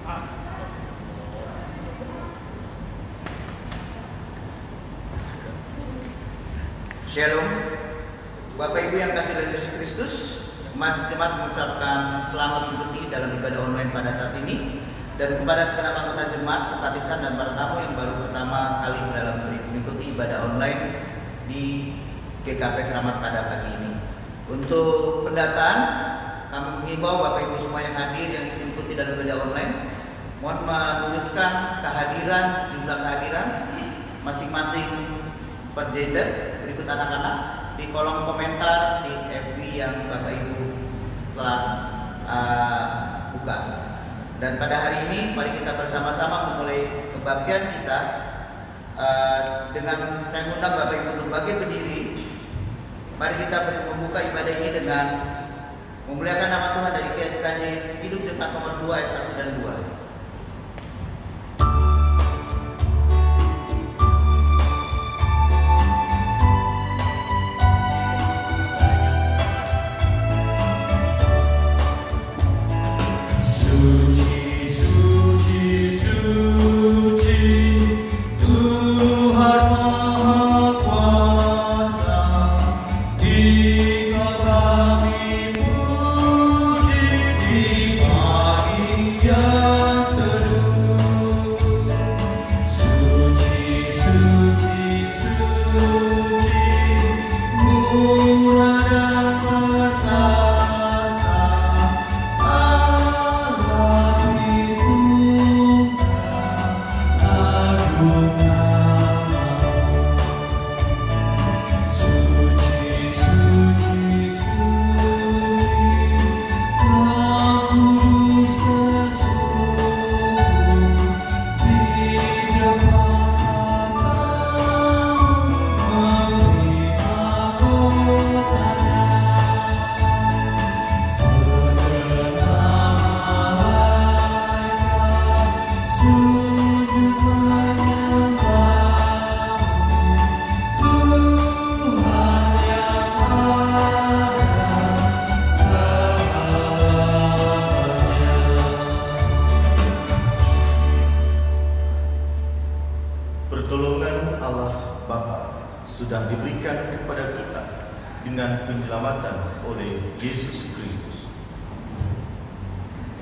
Shalom, Bapak Ibu yang kasih Yesus Kristus. Mas Jemaat mengucapkan selamat mengikuti dalam ibadah online pada saat ini. Dan kepada segenap anggota jemaat, simpatisan dan para tamu yang baru pertama kali dalam mengikuti ibadah online di GKP Keramat pada pagi ini. Untuk pendataan, kami menghimbau Bapak Ibu semua yang hadir yang ingin mengikuti dalam ibadah online, mohon menuliskan kehadiran, jumlah kehadiran masing-masing per gender berikut anak-anak di kolom komentar di FB yang Bapak Ibu telah buka. Dan pada hari ini mari kita bersama-sama memulai kebaktian kita dengan saya undang Bapak Ibu untuk bangkit berdiri. Mari kita membuka ibadah ini dengan memuliakan nama Tuhan dari KJ Hidup Jemaat nomor 2 ayat 1 dan 2.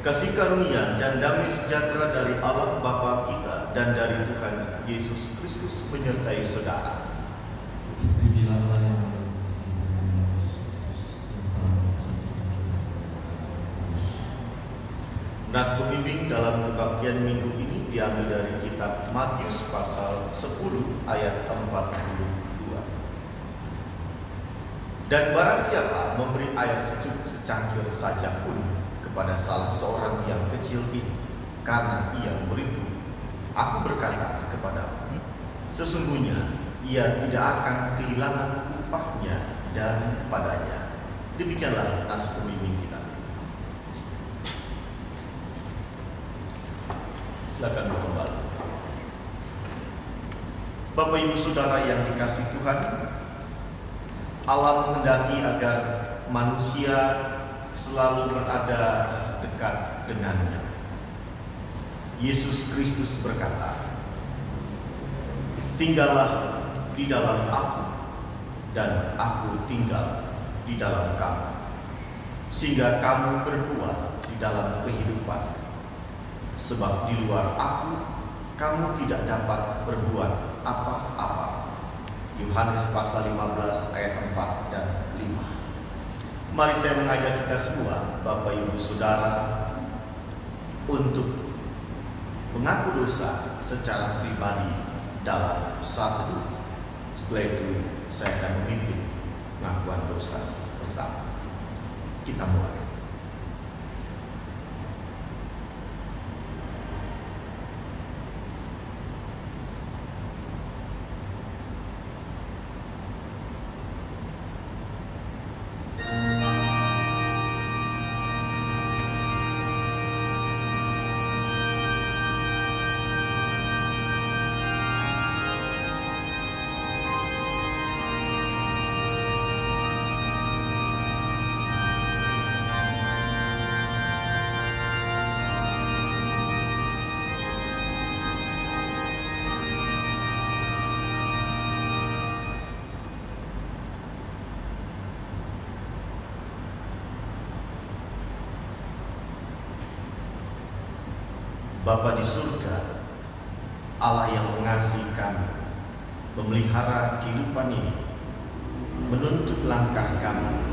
Kasih karunia dan damai sejahtera dari Allah Bapa kita dan dari Tuhan Yesus Kristus menyertai saudara. Pujilah Allah yang maha kuasa dan Yesus Kristus yang telah Nas pembimbing dalam kebaktian minggu ini diambil dari kitab Matius pasal 10 ayat 42. Dan barang siapa memberi air sejuk secangkir saja pun kepada salah seorang yang kecil ini, karena ia muridku, aku berkata kepadamu, sesungguhnya ia tidak akan kehilangan upahnya daripadanya. Demikianlah nas pembimbing kita. Silakan kembali. Bapak Ibu Saudara yang dikasihi Tuhan, Allah menghendaki agar manusia selalu berada dekat dengannya. Yesus Kristus berkata, tinggallah di dalam aku dan aku tinggal di dalam kamu, sehingga kamu berbuah di dalam kehidupan. Sebab di luar aku kamu tidak dapat berbuat apa-apa. Yohanes pasal 15 ayat 4 dan 5. Mari saya mengajak kita semua, Bapak Ibu Saudara, untuk mengaku dosa secara pribadi dalam satu. Setelah itu saya akan memimpin pengakuan dosa bersama. Kita mulai. Bapa di surga, Allah yang mengasihi kami, memelihara kehidupan ini, menuntut langkah kami.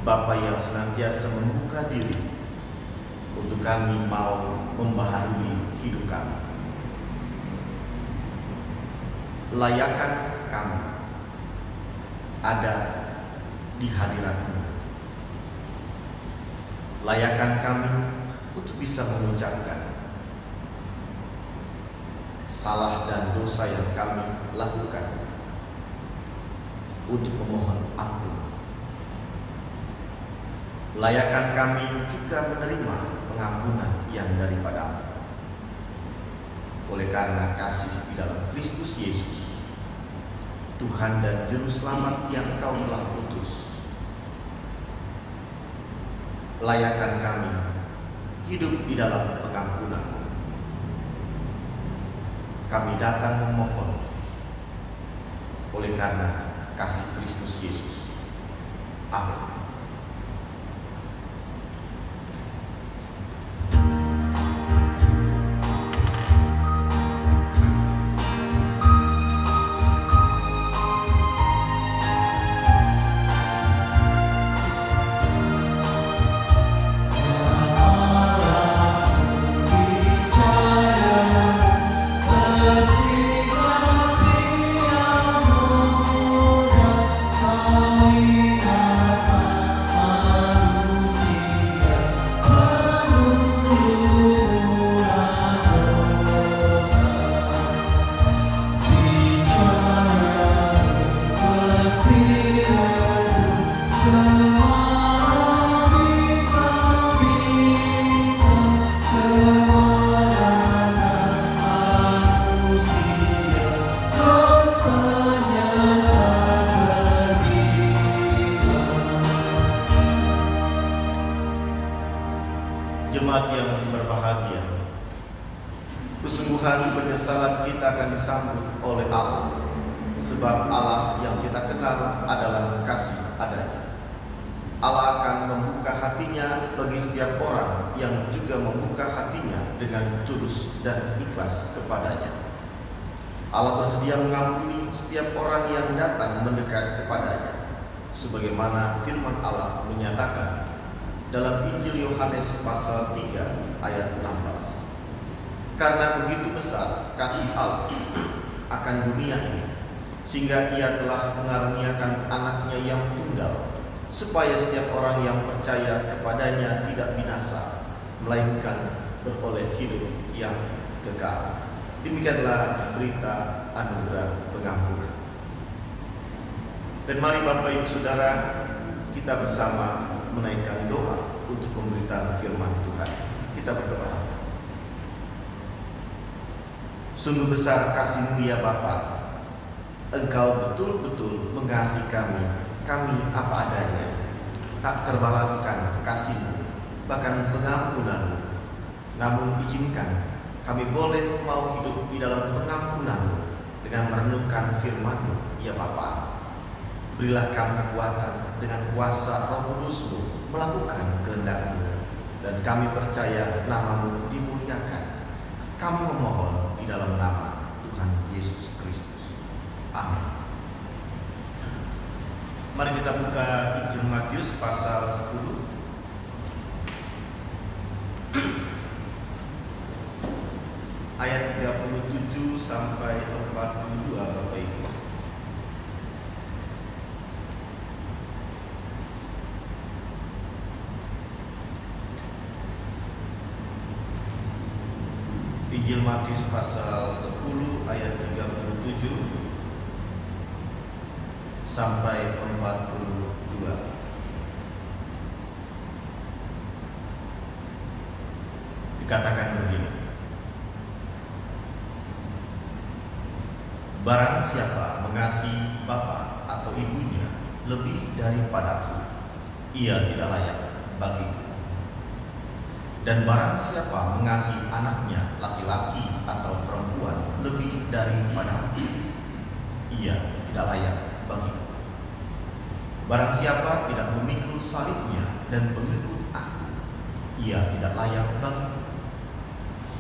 Bapa yang senantiasa membuka diri untuk kami mau membaharui hidup kami. Layakan kami ada di hadirat-Mu. Layakan kami untuk bisa mengucapkan salah dan dosa yang kami lakukan, untuk memohon ampun. Layakan kami juga menerima pengampunan yang daripada-Mu. Oleh karena kasih di dalam Kristus Yesus, Tuhan dan Juru Selamat yang Engkau telah utus, layakan kami hidup di dalam pengampunan. Kami datang memohon oleh karena kasih Kristus Yesus. Amin. Jemaat yang berbahagia, kesungguhan penyesalan kita akan disambut oleh Allah, sebab Allah yang kita kenal adalah kasih adanya. Allah akan membuka hatinya bagi setiap orang yang juga membuka hatinya dengan tulus dan ikhlas kepadanya. Allah bersedia mengampuni setiap orang yang datang mendekat kepadanya, sebagaimana firman Allah menyatakan dalam Injil Yohanes pasal 3 ayat 16. Karena begitu besar kasih Allah akan dunia ini, sehingga Ia telah mengaruniakan anaknya yang tunggal, supaya setiap orang yang percaya kepadanya tidak binasa, melainkan beroleh hidup yang kekal. Demikianlah berita anugerah pengampunan. Dan mari Bapak Ibu Saudara, kita bersama menaikkan doa untuk pemberitaan firman Tuhan. Kita berdoa. Sungguh besar kasih-Mu ya Bapa. Engkau betul-betul mengasihi kami apa adanya. Tak terbalaskan kasih-Mu, bahkan pengampunan-Mu. Namun izinkan kami boleh mau hidup di dalam pengampunan-Mu dengan merenungkan firman-Mu ya Bapa. Berilah kami kekuatan dengan kuasa Roh Kudus-Mu melakukan kehendak-Mu, dan kami percaya nama-Mu dimuliakan. Kami memohon di dalam nama Tuhan Yesus Kristus. Amin. Mari kita buka Injil Matius pasal 10 ayat 37 sampai 42 Bapak Ibu. Injil Matius pasal 10 ayat 37 sampai 42. Dikatakan begini: barang siapa mengasihi bapa atau ibunya lebih daripadaku, ia tidak layak bagiku. Dan barang siapa mengasihi anaknya laki-laki atau perempuan lebih daripada aku, ia tidak layak bagiku. Barang siapa tidak memikul salibnya dan mengikut aku, ia tidak layak bagiku.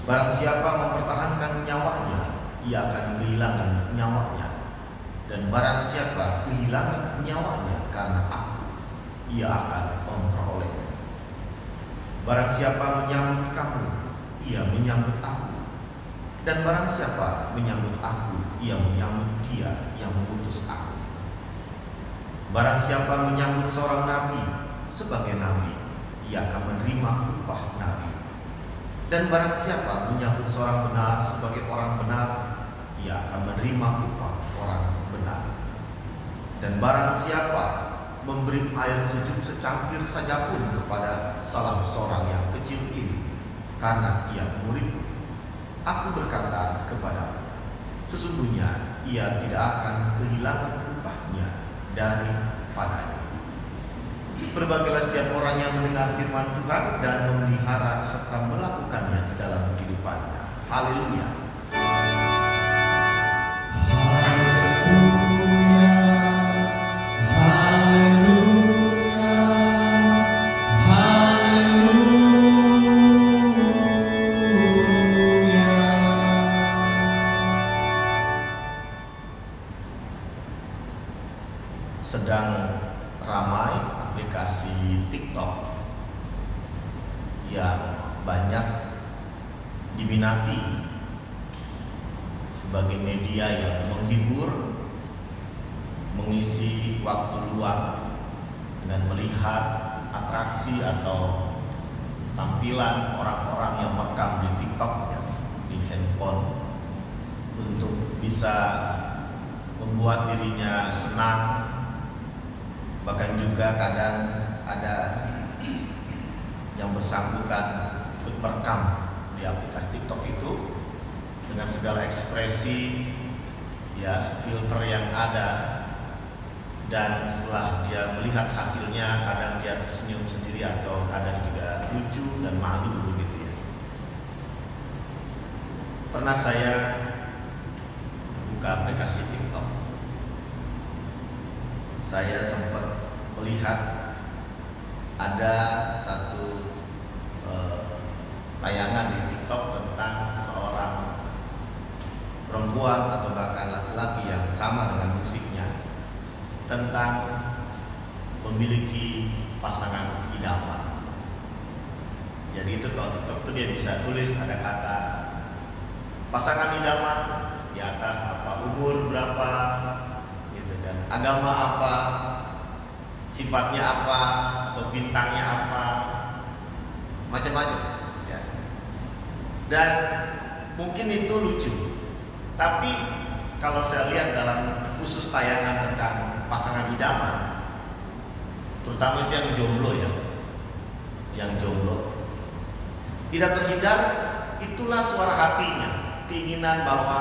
Barang siapa mempertahankan nyawanya, ia akan kehilangan nyawanya. Dan barang siapa kehilangan nyawanya karena aku, ia akan memperolehnya. Barang siapa menyambut kamu, ia menyambut aku. Dan barang siapa menyambut aku, ia menyambut Dia yang mengutus aku. Barang siapa menyambut seorang nabi sebagai nabi, ia akan menerima upah nabi. Dan barang siapa menyambut seorang benar sebagai orang benar, ia akan menerima upah orang benar. Dan barang siapa memberi air sejuk secangkir saja pun kepada salah seorang yang kecil ini, karena ia muridku, aku berkata kepadamu, sesungguhnya ia tidak akan kehilangan upahnya daripadanya. Berbagailah setiap orang yang mendengar firman Tuhan dan memelihara serta melakukannya ke dalam kehidupannya. Haleluya. Sedang ramai aplikasi TikTok yang banyak diminati sebagai media yang menghibur, mengisi waktu luang dengan melihat atraksi atau tampilan orang-orang yang merekam di TikTok ya, di handphone untuk bisa membuat dirinya senang. Bahkan juga kadang ada yang bersangkutan ikut merekam di aplikasi TikTok itu dengan segala ekspresi ya, filter yang ada, dan setelah dia melihat hasilnya kadang dia tersenyum sendiri atau kadang juga lucu dan malu begitu ya. Pernah saya buka aplikasi TikTok, saya sempat melihat ada satu tayangan di TikTok tentang seorang perempuan atau bahkan laki-laki yang sama dengan musiknya, tentang memiliki pasangan idaman. Jadi itu kalau TikTok itu dia bisa tulis ada kata pasangan idaman di atas apa, umur berapa, agama apa, sifatnya apa, atau bintangnya apa, macam-macam ya. Dan mungkin itu lucu, tapi kalau saya lihat dalam khusus tayangan tentang pasangan idaman, terutama itu yang jomblo ya, yang jomblo, tidak terhindar itulah suara hatinya, keinginan bahwa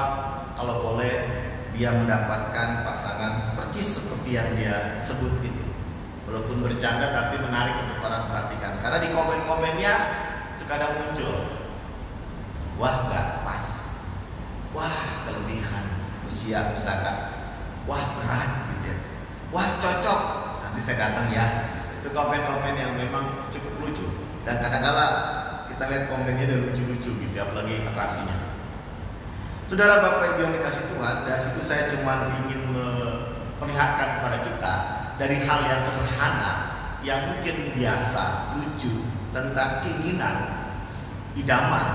kalau boleh dia mendapatkan pasangan persis seperti yang dia sebut itu. Walaupun bercanda tapi menarik untuk orang perhatikan. Karena di komen-komennya sekadang muncul, wah gak pas, wah kelebihan usia misalkan, wah berat gitu ya, wah cocok, nanti saya datang ya. Itu komen-komen yang memang cukup lucu. Dan kadang-kala kita lihat komennya udah lucu-lucu gitu ya, apalagi atraksinya. Saudara Bapak Ibu yang dikasih Tuhan, dari situ saya cuma ingin memperlihatkan kepada kita dari hal yang sederhana, yang mungkin biasa, lucu, tentang keinginan idaman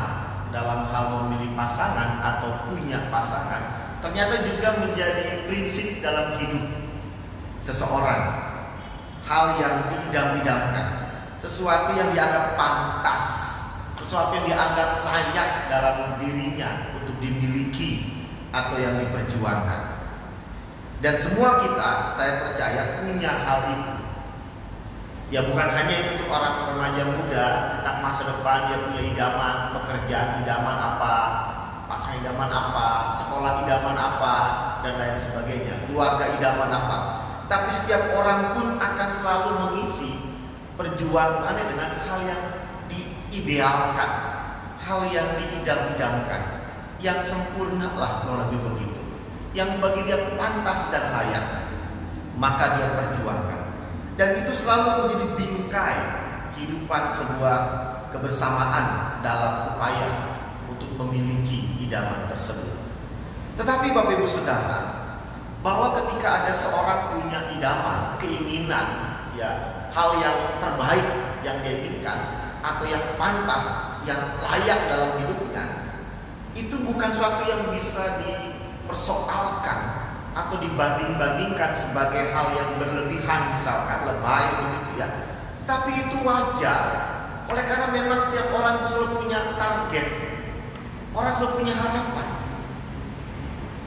dalam hal memilih pasangan atau punya pasangan, ternyata juga menjadi prinsip dalam hidup seseorang. Hal yang diidam-idamkan, sesuatu yang dianggap pantas, sesuatu yang dianggap layak dalam dirinya untuk dimiliki atau yang diperjuangkan. Dan semua kita, saya percaya, punya hal itu. Ya bukan hanya itu untuk orang remaja muda, tentang masa depan dia punya idaman, pekerjaan idaman apa, pasangan idaman apa, sekolah idaman apa, dan lain sebagainya, keluarga idaman apa. Tapi setiap orang pun akan selalu mengisi perjuangannya dengan hal yang diidealkan, hal yang diidam-idamkan, yang sempurna lah kalau lebih begitu, yang bagi dia pantas dan layak, maka dia perjuangkan. Dan itu selalu menjadi bingkai kehidupan sebuah kebersamaan dalam upaya untuk memiliki idaman tersebut. Tetapi Bapak Ibu Saudara, bahwa ketika ada seorang punya idaman, keinginan, ya, hal yang terbaik yang dia inginkan atau yang pantas, yang layak dalam hidupnya, itu bukan suatu yang bisa dipersoalkan atau dibanding-bandingkan sebagai hal yang berlebihan, misalkan lebay begitu ya. Tapi itu wajar, oleh karena memang setiap orang itu selalu punya target, orang selalu punya harapan.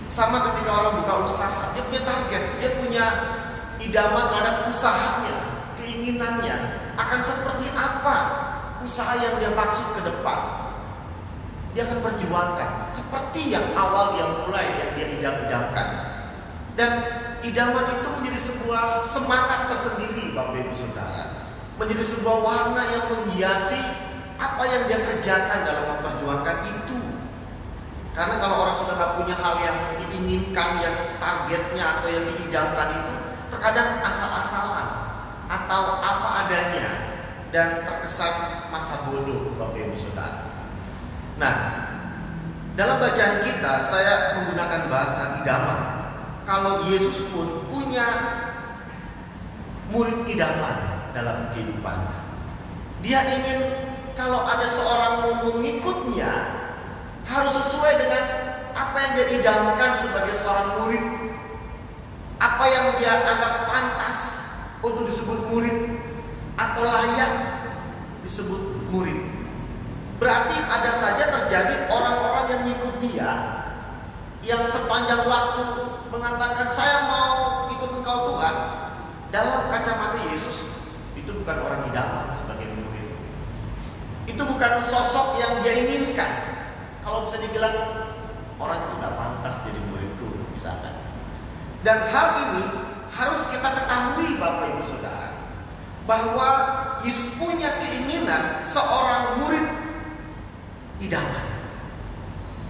Sama ketika orang buka usaha, dia punya target, dia punya idaman terhadap usahanya, keinginannya akan seperti apa usaha yang dia maksud ke depan. Dia akan perjuangkan seperti yang awal dia mulai, yang dia idam-idamkan. Dan idaman itu menjadi sebuah semangat tersendiri, Bapak Ibu Saudara, menjadi sebuah warna yang menghiasi apa yang dia kerjakan dalam memperjuangkan itu. Karena kalau orang sudah tidak punya hal yang diinginkan, yang targetnya atau yang diidamkan itu, terkadang asal-asalan atau apa adanya dan terkesan masa bodoh, Bapak Ibu Saudara. Nah, dalam bacaan kita saya menggunakan bahasa idaman. Kalau Yesus pun punya murid idaman dalam kehidupannya. Dia ingin kalau ada seorang mau mengikutnya, harus sesuai dengan apa yang dia idamkan sebagai seorang murid. Apa yang dia anggap pantas untuk disebut murid atau layak disebut murid. Berarti ada saja terjadi orang-orang yang ngikut dia, yang sepanjang waktu mengatakan saya mau ikut engkau Tuhan. Dalam kacamata Yesus, itu bukan orang idaman sebagai murid. Itu bukan sosok yang dia inginkan. Kalau bisa dibilang orang itu tidak pantas jadi muridku, misalkan. Dan hal ini harus kita ketahui, Bapak Ibu Saudara, bahwa Yesus punya keinginan seorang murid idaman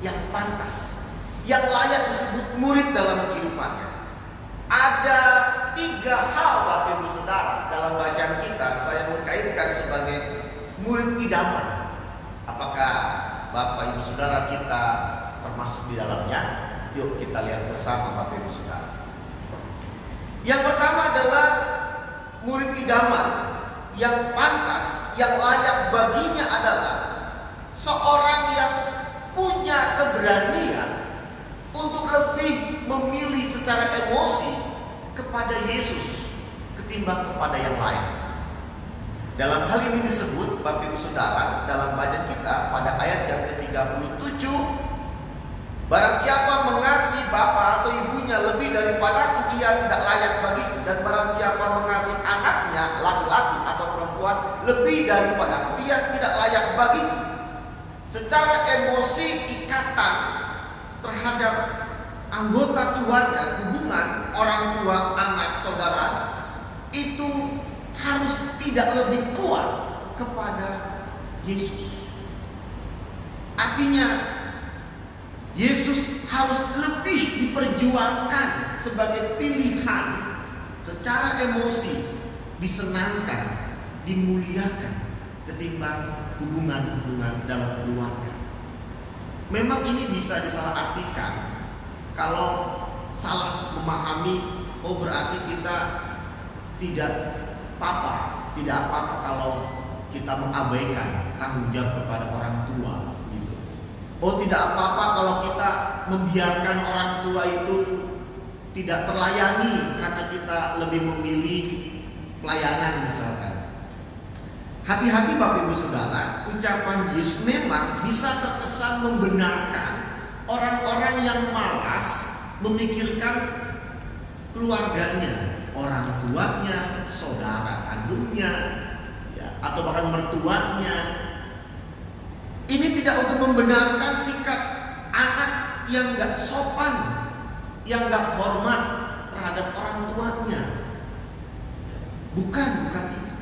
yang pantas, yang layak disebut murid dalam kehidupannya. Ada 3 hal, Bapak Ibu Saudara, dalam bacaan kita saya mengkaitkan sebagai murid idaman. Apakah Bapak Ibu Saudara kita termasuk di dalamnya? Yuk kita lihat bersama, Bapak Ibu Saudara. Yang pertama adalah murid idaman yang pantas, yang layak baginya adalah seorang yang punya keberanian untuk lebih memilih secara emosi kepada Yesus ketimbang kepada yang lain. Dalam hal ini disebut, Bapak Ibu Saudara, dalam bacaan kita pada ayat yang ke-37, barang siapa mengasihi bapa atau ibunya lebih daripadaku, ia tidak layak bagiku. Dan barang siapa mengasihi anaknya, laki-laki atau perempuan, lebih daripadaku, ia tidak layak bagiku. Secara emosi, ikatan terhadap anggota keluarga, hubungan orang tua, anak, saudara, itu harus tidak lebih kuat kepada Yesus. Artinya Yesus harus lebih diperjuangkan sebagai pilihan secara emosi, disenangkan, dimuliakan ketimbang hubungan-hubungan dalam keluarga. Memang ini bisa disalahartikan kalau salah memahami, oh berarti kita tidak apa-apa kalau kita mengabaikan tanggung jawab kepada orang tua gitu. Oh tidak apa-apa kalau kita membiarkan orang tua itu tidak terlayani karena kita lebih memilih pelayanan misalkan. Hati-hati Bapak Ibu Saudara, ucapan Yesus memang bisa terkesan membenarkan orang-orang yang malas memikirkan keluarganya, orang tuanya, saudara kandungnya, ya, atau bahkan mertuanya. Ini tidak untuk membenarkan sikap anak yang gak sopan, yang gak hormat terhadap orang tuanya. Bukan itu.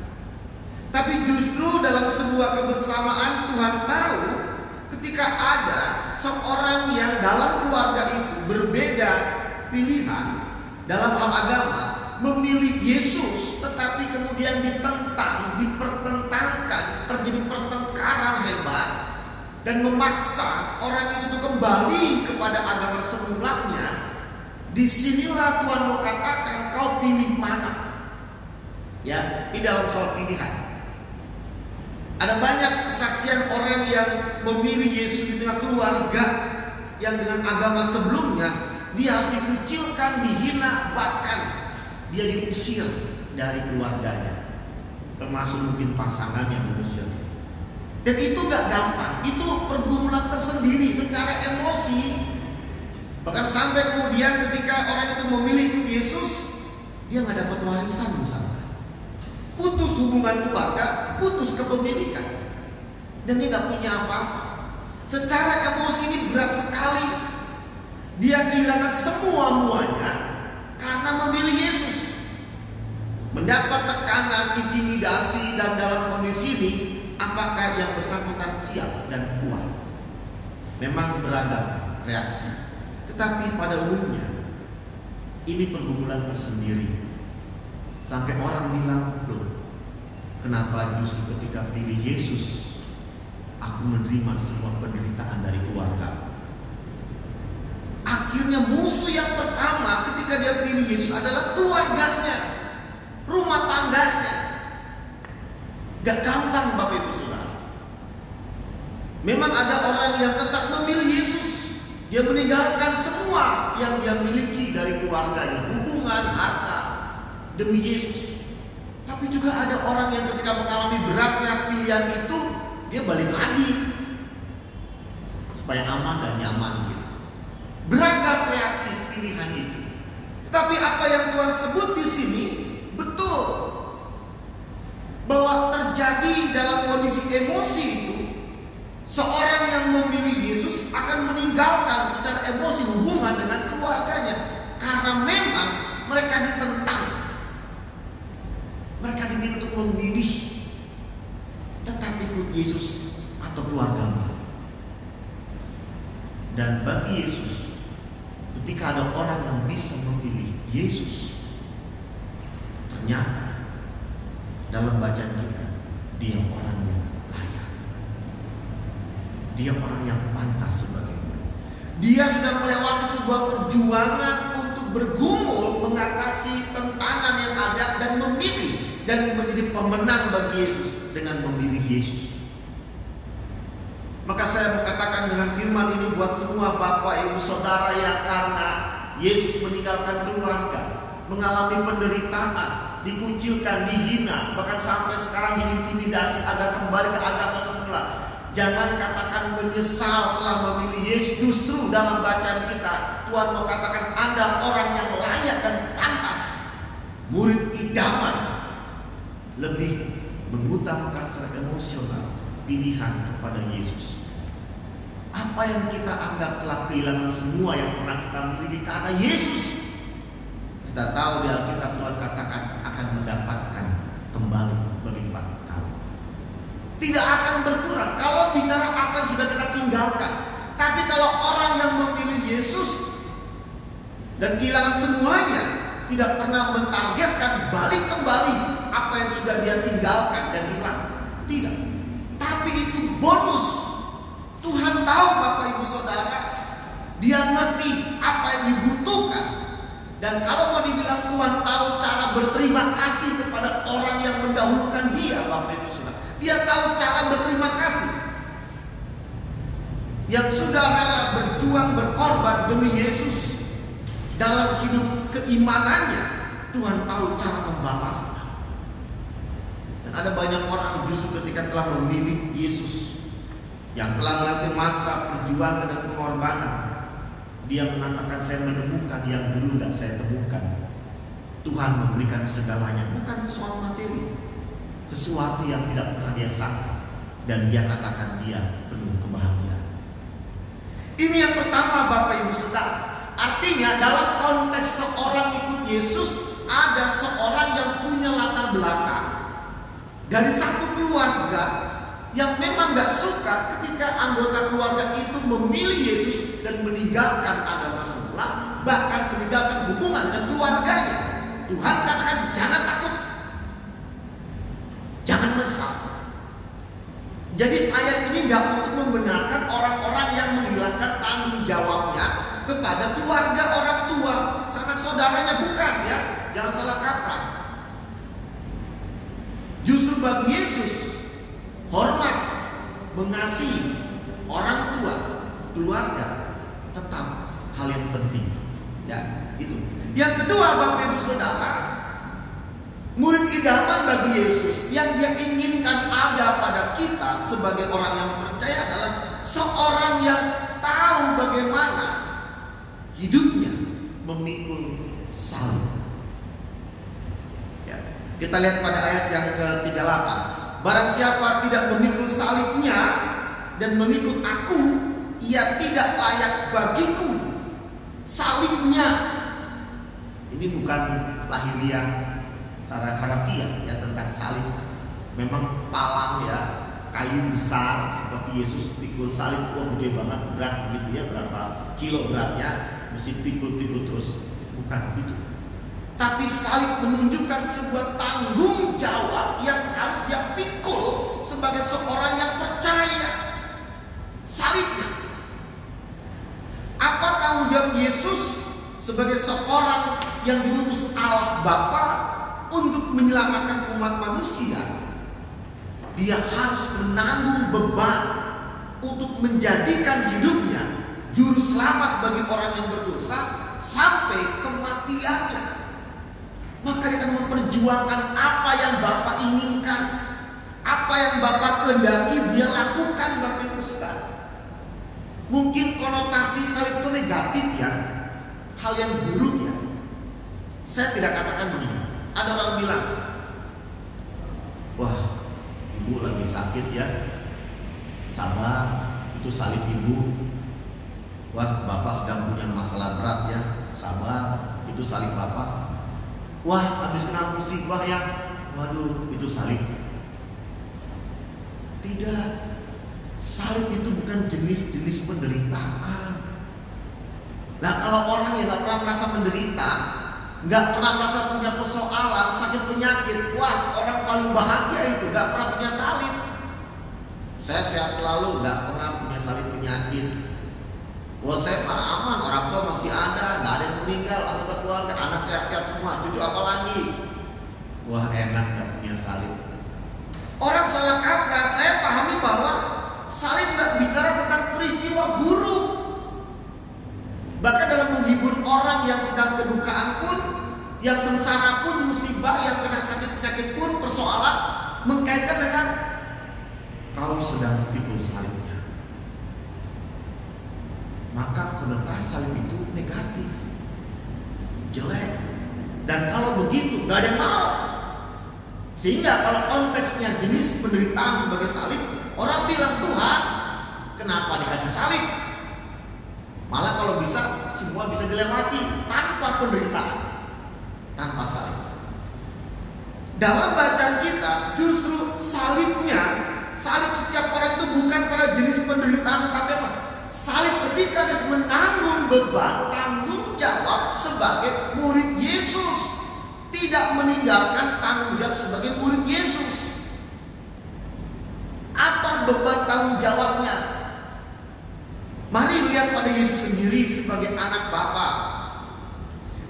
Tapi justru dalam sebuah kebersamaan Tuhan tahu ketika ada seorang yang dalam keluarga itu berbeda pilihan dalam hal agama, memilih Yesus, tetapi kemudian ditentang, dipertentangkan, terjadi pertengkaran dan memaksa orang itu kembali kepada agama semulanya, disinilah Tuhan mau katakan kau pilih mana. Ya, ini dalam soal pilihan. Ada banyak kesaksian orang yang memilih Yesus di tengah keluarga yang dengan agama sebelumnya dia harus dikucilkan, dihina, bahkan dia diusir dari keluarganya, termasuk mungkin pasangannya mengusir. Dan itu gak gampang, itu pergumulan tersendiri secara emosi. Bahkan sampai kemudian ketika orang itu memilih ikut Yesus, dia gak dapat warisan misalnya, putus hubungan keluarga, putus kepemilikan, dan dia gak punya apa-apa. Secara emosi ini berat sekali. Dia kehilangan semua-muanya karena memilih Yesus. Mendapat tekanan, intimidasi, dan dalam kondisi ini, apakah yang bersangkutan siap dan kuat? Memang beragam reaksi, tetapi pada umumnya ini pergumulan tersendiri. Sampai orang bilang, loh, kenapa justru ketika pilih Yesus aku menerima semua penderitaan dari keluarga? Akhirnya musuh yang pertama ketika dia pilih Yesus adalah keluarganya, rumah tangganya. Gak gampang Bapak Ibu Saudara. Memang ada orang yang tetap memilih Yesus. Dia meninggalkan semua yang dia miliki dari keluarganya, hubungan, harta, demi Yesus. Tapi juga ada orang yang ketika mengalami beratnya pilihan itu, dia balik lagi supaya aman dan nyaman gitu. Beragam reaksi pilihan itu. Tetapi apa yang Tuhan sebut di sini betul, bahwa terjadi dalam kondisi emosi itu, seorang yang memilih Yesus akan meninggalkan secara emosi hubungan dengan keluarganya karena memang mereka ditentang. Mereka diminta untuk memilih tetap ikut Yesus atau keluarga. Dan bagi Yesus, ketika ada orang yang bisa memilih Yesus, ternyata dalam bacaan kita, dia orang yang layak. Dia orang yang pantas sebagai murid. Dia sudah melewati sebuah perjuangan untuk bergumul mengatasi tentangan yang ada dan memilih dan menjadi pemenang bagi Yesus dengan memilih Yesus. Maka saya mengatakan dengan firman ini buat semua Bapak Ibu Saudara yang karena Yesus meninggalkan keluarga, mengalami penderitaan, dikucilkan, dihina, bahkan sampai sekarang diintimidasi agar kembali ke agama semula. Jangan katakan menyesal telah memilih Yesus. Justru dalam bacaan kita Tuhan mau katakan Anda orang yang layak dan pantas, murid idaman. Lebih mengutamakan secara emosional pilihan kepada Yesus. Apa yang kita anggap telah kehilangan semua yang pernah kita miliki karena Yesus, kita tahu di Alkitab Tuhan katakan akan mendapatkan kembali berlipat kali. Tidak akan berkurang kalau bicara apa yang sudah kita tinggalkan. Tapi kalau orang yang memilih Yesus dan kehilangan semuanya, tidak pernah mentargetkan balik kembali apa yang sudah dia tinggalkan dan hilang. Tidak. Tapi itu bonus. Tuhan tahu Bapak Ibu Saudara, dia ngerti apa yang dibutuhkan. Dan kalau mau dibilang Tuhan tahu cara berterima kasih kepada orang yang mendahulukan dia, Bapak Ibu Saudara, dia tahu cara berterima kasih. Yang sudah rela berjuang berkorban demi Yesus dalam hidup keimanannya, Tuhan tahu cara membalasnya. Dan ada banyak orang justru ketika telah memilih Yesus, yang telah melalui masa perjuangan dan pengorbanan, dia mengatakan saya menemukan yang dulu tidak saya temukan. Tuhan memberikan segalanya, bukan soal materi, sesuatu yang tidak pernah dia sangka, dan dia katakan dia penuh kebahagiaan. Ini yang pertama Bapak Ibu Saudara. Artinya dalam konteks seorang ikut Yesus, ada seorang yang punya latar belakang dari satu keluarga yang memang gak suka ketika anggota keluarga itu memilih Yesus dan meninggalkan agama semula, bahkan meninggalkan hubungan dengan keluarganya. Tuhan katakan jangan takut, jangan resah, Jadi ayat ini nggak untuk membenarkan orang-orang yang menghilangkan tanggung jawabnya kepada keluarga orang tua, sanak saudaranya, bukan ya. Jangan salah kaprah. Justru bagi Yesus, hormat, mengasihi orang tua, keluarga tetap hal yang penting. Ya, itu. Yang kedua, Bapak Ibu Saudara, murid idaman bagi Yesus yang dia inginkan ada pada kita sebagai orang yang percaya adalah seorang yang tahu bagaimana hidupnya memikul salib. Ya, kita lihat pada ayat yang ke-38. Barang siapa tidak memikul salibnya dan mengikut aku, ia tidak layak bagiku. Salibnya ini bukan lahiriah secara harafiah ya tentang salib. Memang palang ya, kayu besar seperti Yesus pikul salib, gede banget, berat gitu ya, berapa kilo beratnya, mesti pikul-pikul terus. Bukan itu. Tapi salib menunjukkan sebuah tanggung jawab yang harus dia pikul sebagai seorang yang percaya. Salibnya. Apa tanggung jawab Yesus sebagai seorang yang diutus Allah Bapa untuk menyelamatkan umat manusia? Dia harus menanggung beban untuk menjadikan hidupnya juru selamat bagi orang yang berdosa sampai kematiannya. Maka dia akan memperjuangkan apa yang Bapa inginkan, apa yang Bapa kehendaki dia lakukan, Bapak Ibu Saudara. Mungkin konotasi salib itu negatif ya, hal yang buruk ya. Saya tidak katakan begini. Ada orang bilang, wah, ibu lagi sakit ya, sabar, itu salib ibu. Wah, bapak sedang punya masalah berat ya, sabar, itu salib bapak. Wah, habis kena musibah ya, waduh, itu salib. Tidak, salib itu bukan jenis-jenis penderitaan. Nah, kalau orang yang gak pernah merasa menderita, gak pernah merasa punya persoalan, sakit penyakit, wah, orang paling bahagia itu gak pernah punya salib. Saya sehat selalu, gak pernah punya salib penyakit. Wah, saya mah aman, orang tua masih ada, gak ada yang meninggal, anggota keluarga, anak sehat-sehat semua, cucu apa lagi? Wah, enak gak punya salib. Orang salah kaprah. Saya pahami bahwa salib gak bicara tentang peristiwa buruk. Bahkan dalam menghibur orang yang sedang kedukaan pun, yang sengsara pun, musibah, yang kena sakit penyakit pun, persoalan mengkaitkan dengan kalau sedang pikul salibnya, maka konotasi salib itu negatif, jelek. Dan kalau begitu gak ada yang mau. Sehingga kalau konteksnya jenis penderitaan sebagai salib, orang bilang, Tuhan, kenapa dikasih salib? Malah kalau bisa, semua bisa dilewati tanpa penderitaan, tanpa salib. Dalam bacaan kita, justru salibnya, salib setiap orang itu bukan pada jenis penderitaan, tetapi apa? Salib ketika dia menanggung beban, tanggung jawab sebagai murid Yesus. Tidak meninggalkan tanggung jawab sebagai murid Yesus. Apa beban tanggung jawabnya? Mari lihat pada Yesus sendiri sebagai anak Bapa.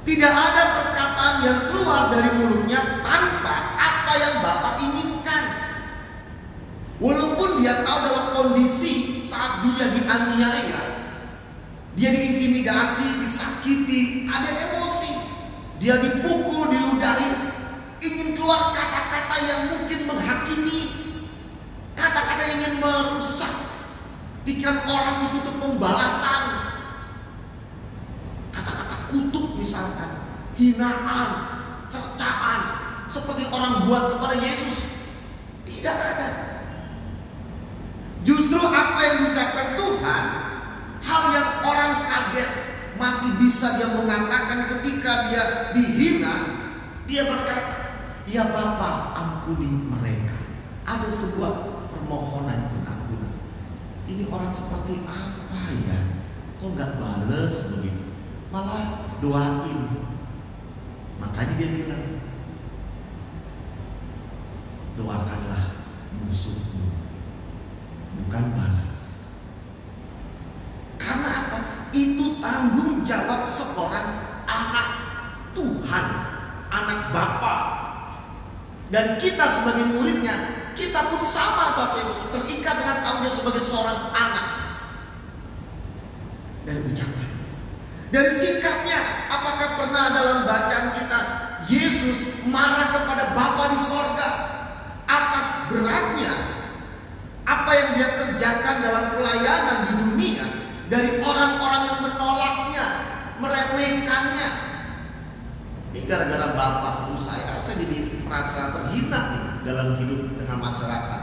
Tidak ada perkataan yang keluar dari mulutnya tanpa apa yang Bapa inginkan. Walaupun dia tahu dalam kondisi saat dia dianiaya, dia diintimidasi, disakiti, ada emosi, dia dipukul, diludahi, ingin keluar kata-kata yang mungkin menghakimi, kata-kata yang ingin merusak pikiran orang itu untuk pembalasan, kata-kata kutuk misalkan, hinaan, cercaan, seperti orang buat kepada Yesus. Tidak ada. Justru apa yang diucapkan Tuhan, hal yang orang kaget, masih bisa dia mengatakan ketika dia dihina. Dia berkata, ya Bapa, ampuni mereka. Ada sebuah permohonan pengampunan. Ini orang seperti apa ya? Kok gak bales begitu? Malah doain. Makanya dia bilang, doakanlah musuhmu. bukan balas. Karena apa? Itu tanggung jawab seorang anak Tuhan, anak Bapa. Dan kita sebagai muridnya, kita pun sama Bapak Ibu, terikat dengan tanggung jawab sebagai seorang anak. Dari ucapan, dari sikapnya, apakah pernah dalam bacaan kita Yesus marah kepada Bapa di sorga atas beratnya apa yang dia kerjakan dalam pelayanan di dunia, dari orang-orang yang menolaknya, meremehkannya. Ini gara-gara Bapak itu saya jadi merasa terhina nih dalam hidup dengan masyarakat.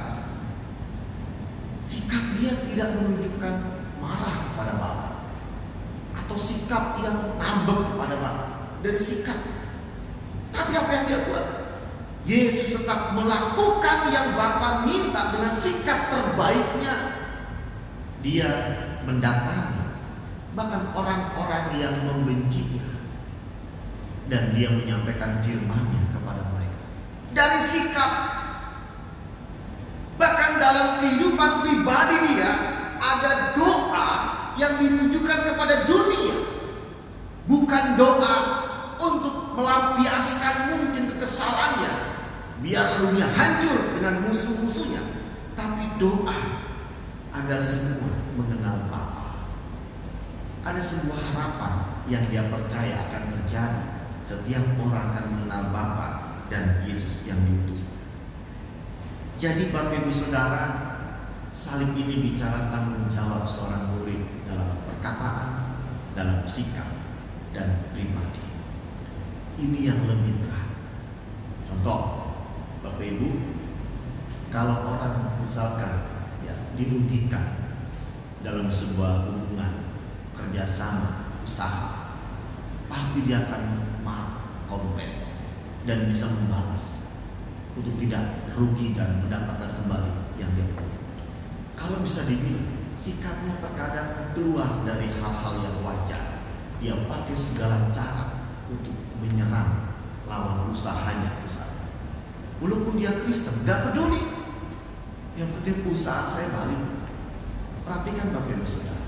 Sikap dia tidak menunjukkan marah kepada Bapak atau sikap yang ngambek kepada Bapak. Dari sikap, tapi apa yang dia buat? Yesus tetap melakukan yang Bapa minta dengan sikap terbaiknya. Dia mendatangi bahkan orang-orang yang membencinya, dan dia menyampaikan firman-Nya kepada mereka. Dari sikap, bahkan dalam kehidupan pribadi dia ada doa yang ditujukan kepada dunia, bukan doa untuk melampiaskan mungkin kekesalannya biar dunia hancur dengan musuh-musuhnya, tapi doa agar semua mengenal Bapa. Ada sebuah harapan yang dia percaya akan terjadi. Setiap orang akan mengenal Bapa dan Yesus yang diutus. Jadi Bapak Ibu Saudara, salib ini bicara tanggung jawab seorang murid dalam perkataan, dalam sikap, dan pribadi. Ini yang lebih berat. Contoh, Bapak Ibu, kalau orang misalkan dirugikan dalam sebuah hubungan kerjasama, usaha, pasti dia akan marah, komplain, dan bisa membalas untuk tidak rugi dan mendapatkan kembali yang dia punya. Kalau bisa dibilang, sikapnya terkadang keluar dari hal-hal yang wajar. Dia pakai segala cara untuk menyerang lawan usahanya misalnya. Walaupun dia Kristen, gak peduli. Yang penting usaha saya balik. Perhatikan Bapak Ibu Saudara,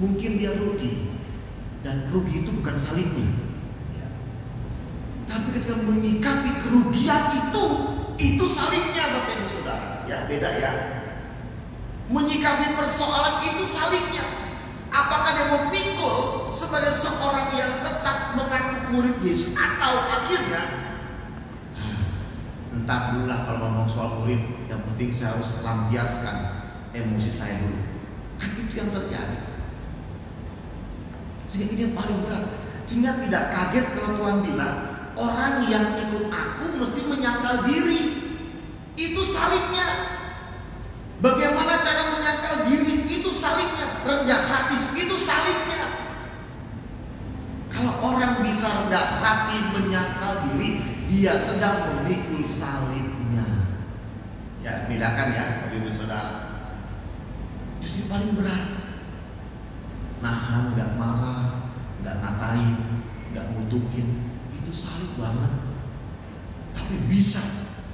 mungkin dia rugi, dan rugi itu bukan salibnya ya. Tapi ketika menyikapi kerugian itu salibnya Bapak Ibu Saudara. Ya, beda ya. Menyikapi persoalan itu salibnya. Apakah dia mau pikul sebagai seorang yang tetap mengaku murid Yesus, atau akhirnya entar dulu lah kalau ngomong soal murid, yang penting saya harus lampiaskan emosi saya dulu. Kan itu yang terjadi. Sehingga ini yang paling berat. Sehingga tidak kaget kalau Tuhan bilang, orang yang ikut aku mesti menyangkal diri. Itu salibnya. Bagaimana cara menyangkal diri? Itu salibnya. Rendah hati, itu salibnya. Kalau orang bisa rendah hati menyangkal diri, dia sedang memikul salibnya. Ya, bedakan ya, Bapak Ibu Saudara. Justru paling berat. Nahan, gak marah, gak ngatain, gak ngutukin, itu salib banget. Tapi bisa,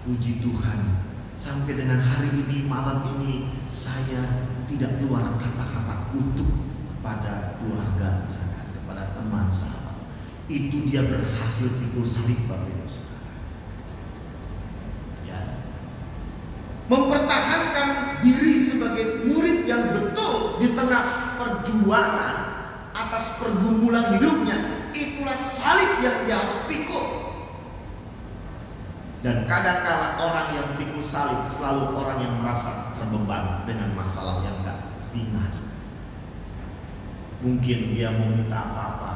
puji Tuhan, sampai dengan hari ini, malam ini, saya tidak keluar kata-kata kutuk kepada keluarga misalkan, kepada teman, sahabat. Itu dia berhasil pikul salib, Bapak Ibu Saudara. Ya. Mempertahankan diri sebagai murid yang betul di tengah perjuangan atas pergumulan hidupnya, itulah salib yang dia harus pikul. Dan kadang-kala orang yang pikul salib selalu orang yang merasa terbeban dengan masalah yang gak ringan. Mungkin dia mau minta apa-apa,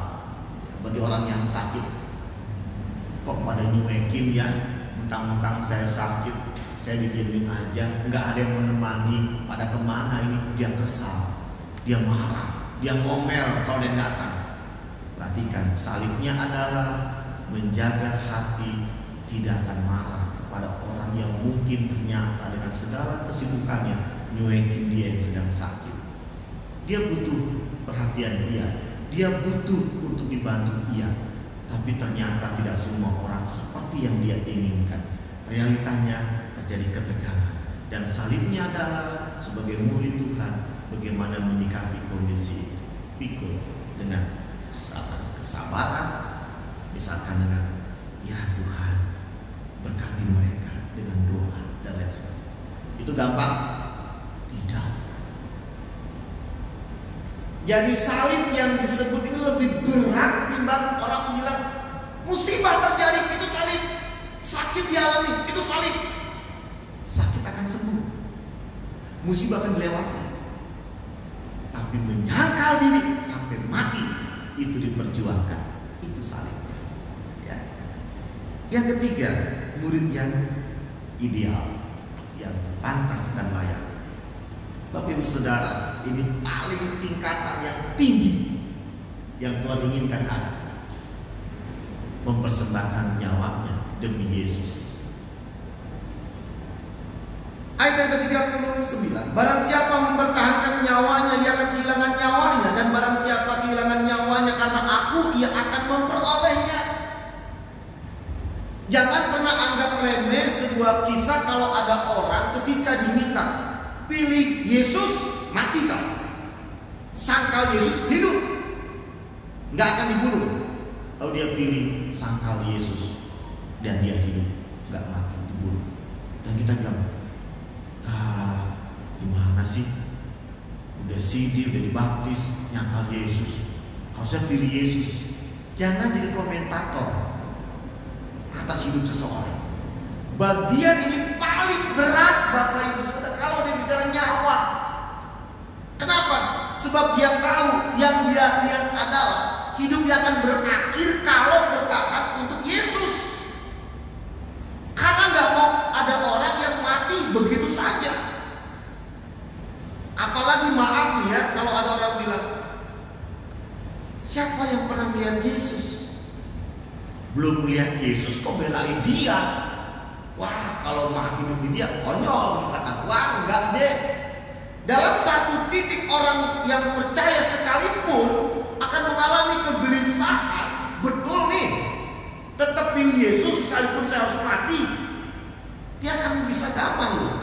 bagi orang yang sakit, kok pada nyuekin ya, mentang-mentang saya sakit, saya didiemin aja, nggak ada yang menemani. Pada kemana ini? Dia kesal, dia marah, dia ngomel kalau dia datang. Perhatikan, salibnya adalah menjaga hati tidak akan marah kepada orang yang mungkin ternyata dengan segala kesibukannya nyuekin dia yang sedang sakit. Dia butuh perhatian dia butuh untuk dibantu dia, tapi ternyata tidak semua orang seperti yang dia inginkan. Realitanya terjadi ketegangan, Dan salibnya adalah sebagai murid Tuhan bagaimana menyikapi kondisi itu. Pikul dengan kesabaran, misalkan dengan ya Tuhan berkati mereka dengan doa dan lain sebagainya. Itu gampang? Tidak. Jadi salib yang disebut ini lebih berat ketimbang orang bilang musibah terjadi, itu salib. Sakit dialami, itu salib. Sakit akan sembuh, musibah akan dilewati. Tapi menyangkal diri sampai mati, itu diperjuangkan. Itu salibnya. Ya. Yang ketiga, murid yang ideal, yang pantas dan layak. Bapak Ibu Saudara, ini paling tingkatan yang tinggi yang Tuhan inginkan ada. Mempersembahkan nyawanya demi Yesus. Ayat yang ke-39, barang siapa mempertahankan nyawanya, ia akan kehilangan nyawanya. Dan barang siapa kehilangan nyawanya karena aku, ia akan memperolehnya. Jangan pernah anggap remeh sebuah kisah kalau ada orang ketika diminta pilih Yesus, mati kau. Sangkal Yesus, hidup, nggak akan dibunuh. Lalu dia pilih sangkal Yesus dan dia hidup, nggak mati, dibunuh. Dan kita bilang, gimana sih? Udah sidi, udah dibaptis, nyangkal Yesus. Harusnya pilih Yesus. Jangan jadi komentator atas hidup seseorang. Bagian ini paling berat Bapak Ibu Saudara kalau dia bicara nyawa. Kenapa? Sebab dia tahu yang dia lihat adalah hidupnya akan berakhir kalau bertahan untuk Yesus. Karena nggak mau ada orang yang mati begitu saja. Apalagi maaf ya, kalau ada orang bilang, siapa yang pernah melihat Yesus? Belum melihat Yesus kok belain dia? Wah, kalau mati demi dia konyol misalkan. Wah, enggak deh. Dalam satu titik orang yang percaya sekalipun akan mengalami kegelisahan. Betul nih, tetap pilih Yesus sekalipun saya harus mati. Dia akan bisa gampang loh.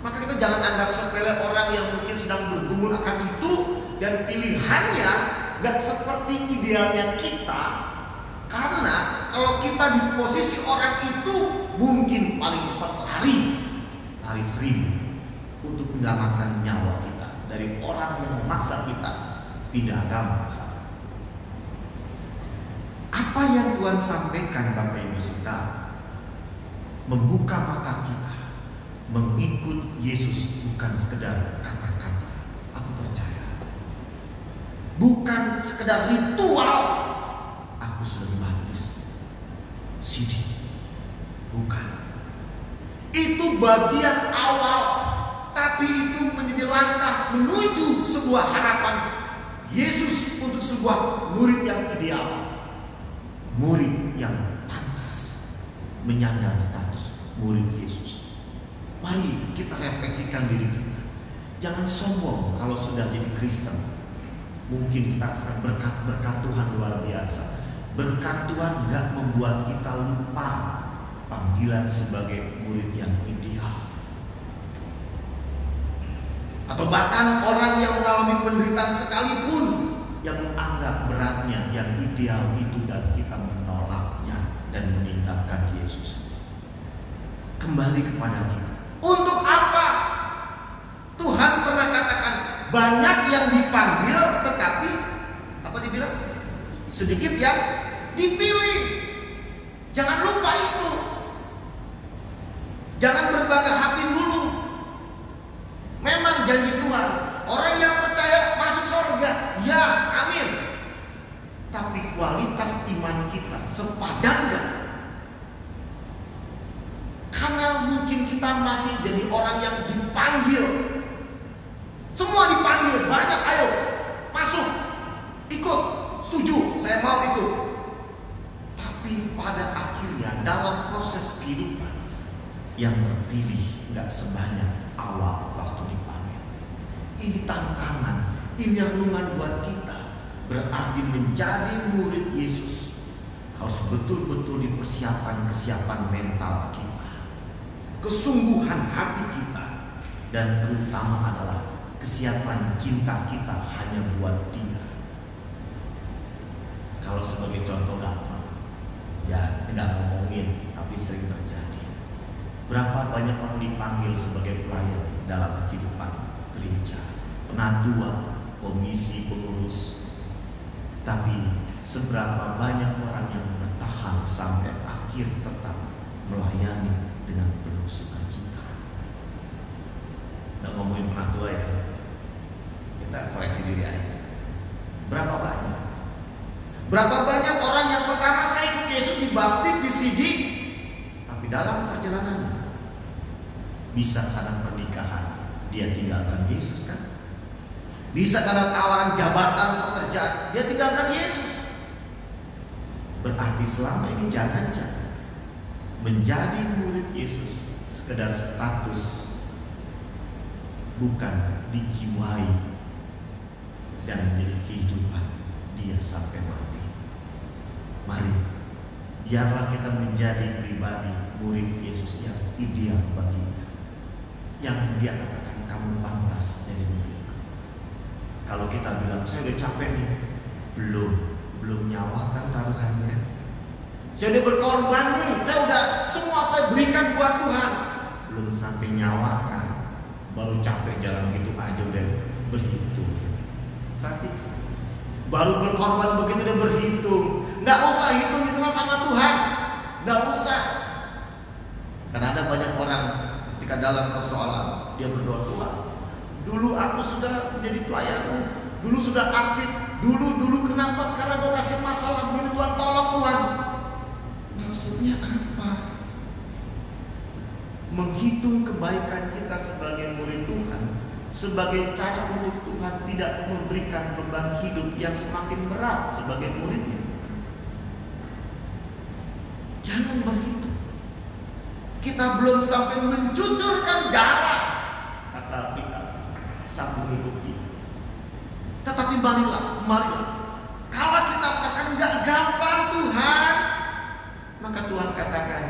Maka kita jangan anggap sepele orang yang mungkin sedang bergumul akan itu dan pilihannya gak seperti idealnya kita. Karena kalau kita di posisi orang itu mungkin paling cepat lari 1000 untuk menyelamatkan nyawa kita dari orang yang memaksa kita pindah agama. Apa yang Tuhan sampaikan Bapak Ibu Saudara, membuka mata kita mengikut Yesus bukan sekedar kata-kata, aku percaya. Bukan sekedar ritual, aku sudah dibaptis, sidi. Bukan. Itu bagian awal, tapi itu menjadi langkah menuju sebuah harapan Yesus untuk sebuah murid yang ideal, murid yang pantas menyandang status murid Yesus. Mari kita refleksikan diri kita. Jangan sombong kalau sudah jadi Kristen. Mungkin kita akan berkat Tuhan luar biasa. Berkat Tuhan gak membuat kita lupa panggilan sebagai murid yang ideal. Atau bahkan orang yang mengalami penderitaan sekalipun yang menganggap beratnya yang ideal itu dan kita menolaknya dan meninggalkan Yesus. Kembali kepada kita. Untuk apa? Tuhan pernah katakan banyak yang dipanggil tetapi apa dibilang? Sedikit yang dipilih. Jangan lupa itu. Jangan berbangga hati dulu. Memang janji Tuhan, orang yang percaya masuk surga. Ya, amin. Tapi kualitas iman kita sepadan gak? Karena mungkin kita masih jadi orang yang dipanggil. Semua dipanggil, banyak, ayo masuk, ikut, setuju, saya mau ikut. Tapi pada akhirnya dalam proses kehidupan yang terpilih gak sebanyak awal waktu dipanggil. Ini tantangan, ini renungan buat kita. Berarti menjadi murid Yesus harus betul-betul dipersiapkan kesiapan mental kita, kesungguhan hati kita, dan terutama adalah kesiapan cinta kita hanya buat Dia. Kalau sebagai contoh gampang, ya tidak ngomongin, tapi sering terjadi. Berapa banyak orang dipanggil sebagai pelayan dalam kehidupan gereja, penatua, komisi pengurus, tapi seberapa banyak orang yang bertahan sampai akhir tetap melayani dengan penuh sukacita. Nggak ngomongin penatua ya, kita koreksi diri aja. Berapa banyak? Berapa banyak orang yang pertama saya ikut Yesus dibaptis, disidik, tapi dalam perjalanannya bisa karena pernikahan dia tinggalkan Yesus kan? Bisa karena tawaran jabatan pekerjaan dia tinggalkan Yesus. Berarti selama ini jangan-jangan menjadi murid Yesus sekedar status, bukan dijiwai dan menjadi kehidupan dia sampai mati. Mari biarlah kita menjadi pribadi murid Yesus yang ideal baginya, yang dia katakan kamu pantas jadi murid. Kalau kita bilang saya udah capek nih, belum nyawakan taruhannya. Saya udah berkorban nih, semua saya berikan buat Tuhan, belum sampai nyawakan, baru capek jalan gitu aja udah berhitung. Perhatikan, baru berkorban begitu udah berhitung. Nggak usah hitung-hitungan sama Tuhan, nggak usah. Karena ada banyak orang ketika dalam persoalan dia berdoa, Tuhan, dulu aku sudah menjadi pelayanmu, dulu sudah aktif, dulu kenapa sekarang kau kasih masalah begini Tuhan, tolong Tuhan. Maksudnya apa? Menghitung kebaikan kita sebagai murid Tuhan sebagai cara untuk Tuhan tidak memberikan beban hidup yang semakin berat sebagai muridnya. Jangan berhitung. Kita belum sampai mencucurkan darah, kata kita, sambung ikuti. Tetapi marilah. Kalau kita perasaan nggak gampang Tuhan, maka Tuhan katakan,